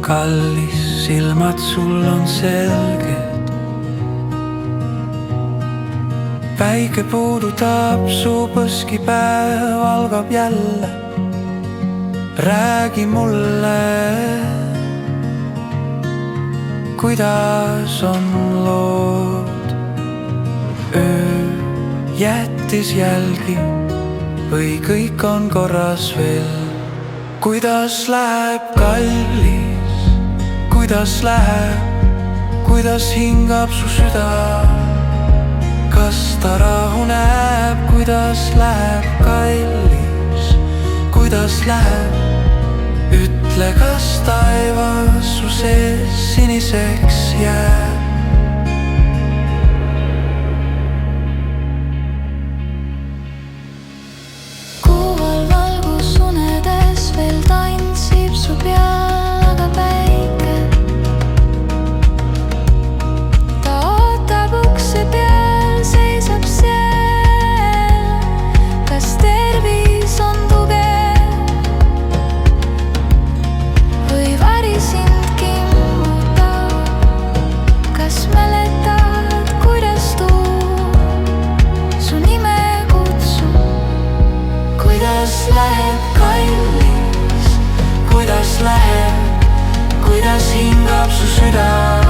kallis, silmad sul on selged. Päike puudutab su põski, päev algab jälle. Räägi mulle, kuidas on lood. Öö jättis jälgi või kõik on korras veel? Kuidas läheb, kallis, kuidas läheb, kuidas hingab su süda? Kas ta rahuneb, kuidas läheb, kallis, kuidas läheb? Ütle, kas taevas su sees siniseks jääb? Kuidas hingab su süda?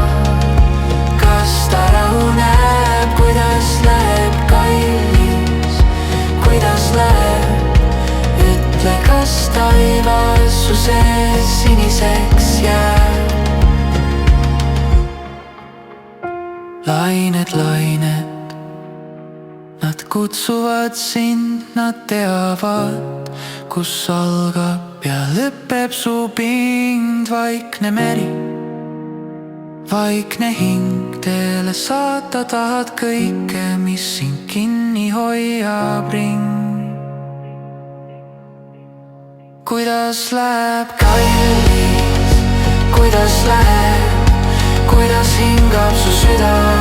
Kas ta rahuneb? Kuidas läheb, kallis, kuidas läheb? Ütle, kas taivas su sees siniseks jääb? Lained, lained, nad kutsuvad sind, nad teavad, kus algab ja lõpeb su pind. Vaikne meri, vaikne hing, teele saata tahad kõike, mis sind kinni hoiab ring. Kuidas läheb, kallis, kuidas läheb, kuidas hingab su süda?